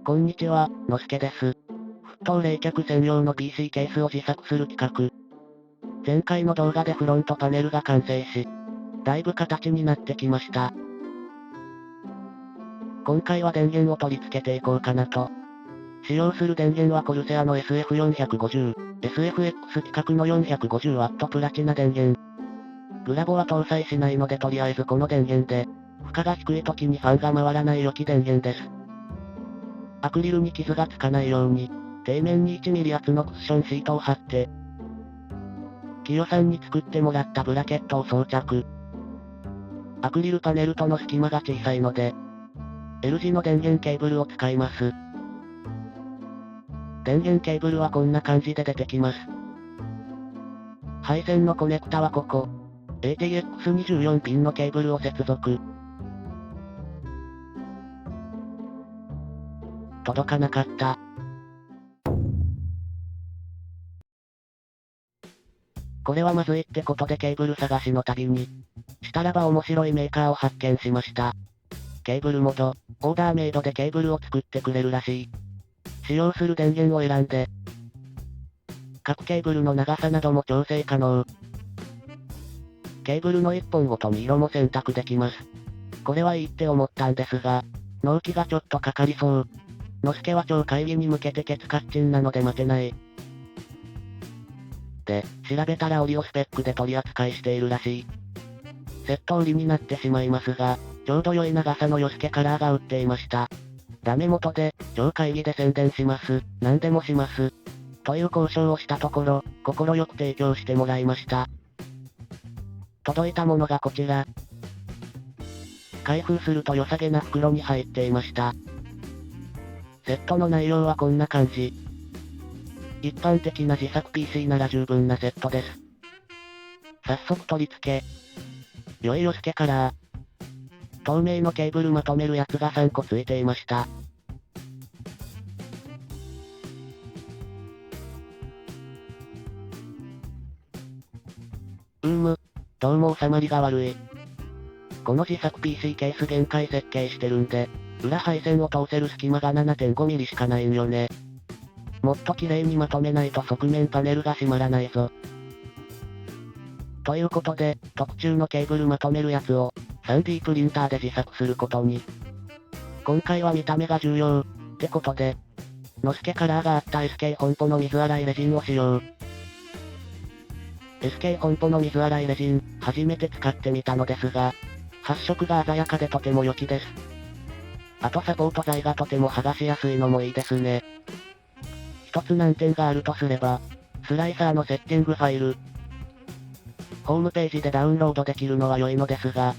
こんにちは、のすけです。沸騰冷却専用の PC ケースを自作する企画。前回の動画でフロントパネルが完成し、だいぶ形になってきました。今回は電源を取り付けていこうかなと。使用する電源はコルセアの SF450、SFX 規格の 450W プラチナ電源。グラボは搭載しないのでとりあえずこの電源で、負荷が低い時にファンが回らない良き電源です。アクリルに傷がつかないように、底面に 1mm 厚のクッションシートを貼って、キヨさんに作ってもらったブラケットを装着。アクリルパネルとの隙間が小さいので、L 字の電源ケーブルを使います。電源ケーブルはこんな感じで出てきます。配線のコネクタはここ。ATX24 ピンのケーブルを接続。届かなかった。これはまずいってことでケーブル探しの旅に、したらば面白いメーカーを発見しました。ケーブルモド、オーダーメイドでケーブルを作ってくれるらしい。使用する電源を選んで、各ケーブルの長さなども調整可能。ケーブルの1本ごとに色も選択できます。これはいいって思ったんですが、納期がちょっとかかりそう。のすけは超会議に向けてケツカッチンなので待てない。で、調べたらオリオスペックで取り扱いしているらしい。セット売りになってしまいますが、ちょうど良い長さのヨスケカラーが売っていました。ダメ元で、超会議で宣伝します。何でもします。という交渉をしたところ、快く提供してもらいました。届いたものがこちら。開封すると良さげな袋に入っていました。セットの内容はこんな感じ。一般的な自作 PC なら十分なセットです。早速取り付け。良いヨスケカラー。透明のケーブルまとめるやつが3個ついていました。どうも収まりが悪い。この自作 PC ケース限界設計してるんで、裏配線を通せる隙間が 7.5mm しかないんよね。もっと綺麗にまとめないと側面パネルが閉まらないぞ。ということで、特注のケーブルまとめるやつを、3D プリンターで自作することに。今回は見た目が重要、ってことで、のすけカラーがあった SK 本舗の水洗いレジンを使用。SK 本舗の水洗いレジン、初めて使ってみたのですが、発色が鮮やかでとても良きです。あとサポート材がとても剥がしやすいのもいいですね。一つ難点があるとすれば、スライサーのセッティングファイル。ホームページでダウンロードできるのは良いのですが、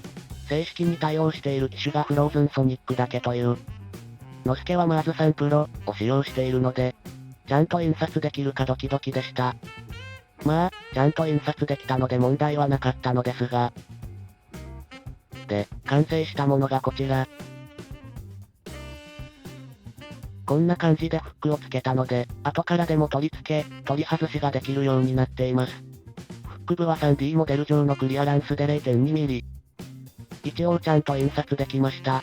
正式に対応している機種がフローズンソニックだけという。のすけはマーズ3プロを使用しているので、ちゃんと印刷できるかドキドキでした。まあ、ちゃんと印刷できたので問題はなかったのですが。で、完成したものがこちら。こんな感じでフックをつけたので、後からでも取り付け、取り外しができるようになっています。フック部は 3D モデル上のクリアランスで 0.2mm。一応ちゃんと印刷できました。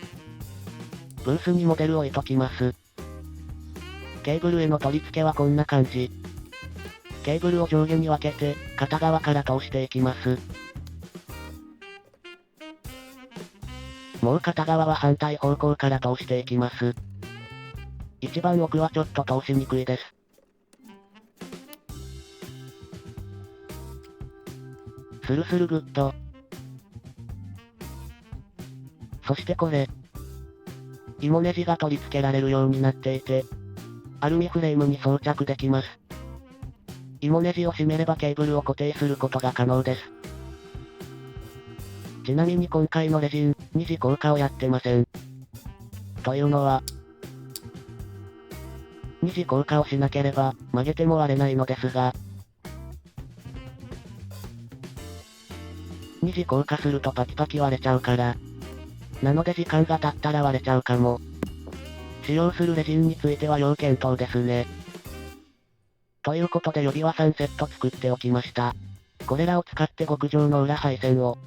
ブースにモデル置いときます。ケーブルへの取り付けはこんな感じ。ケーブルを上下に分けて、片側から通していきます。もう片側は反対方向から通していきます。一番奥はちょっと通しにくいです。スルスルグッド。そしてこれ。芋ネジが取り付けられるようになっていて、アルミフレームに装着できます。芋ネジを締めればケーブルを固定することが可能です。ちなみに今回のレジン、二次硬化をやってません。というのは、二次硬化をしなければ、曲げても割れないのですが、二次硬化するとパキパキ割れちゃうから。なので時間が経ったら割れちゃうかも。使用するレジンについては要検討ですね。ということで指輪3セット作っておきました。これらを使って極上の裏配線を。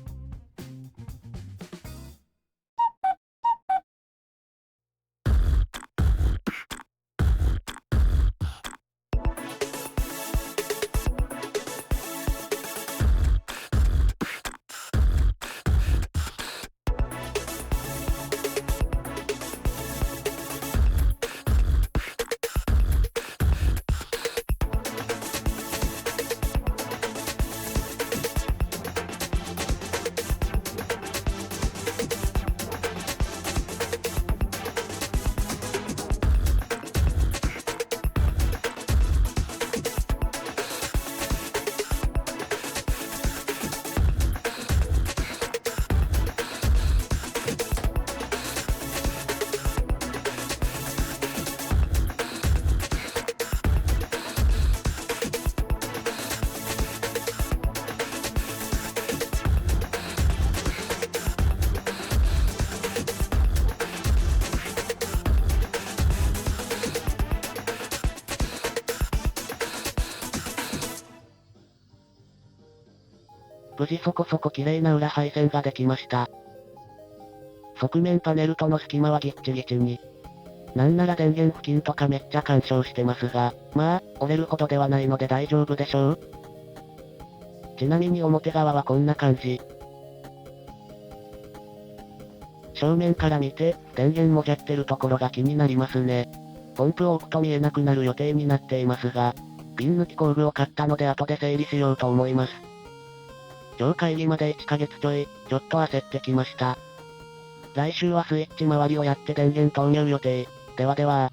無事そこそこ綺麗な裏配線ができました。側面パネルとの隙間はぎっちぎちに。なんなら電源付近とかめっちゃ干渉してますが、まあ、折れるほどではないので大丈夫でしょう。ちなみに表側はこんな感じ。正面から見て、電源もじゃってるところが気になりますね。ポンプを置くと見えなくなる予定になっていますが、ピン抜き工具を買ったので後で整理しようと思います。今日会議まで1ヶ月ちょい、ちょっと焦ってきました。来週はスイッチ周りをやって電源投入予定。ではでは。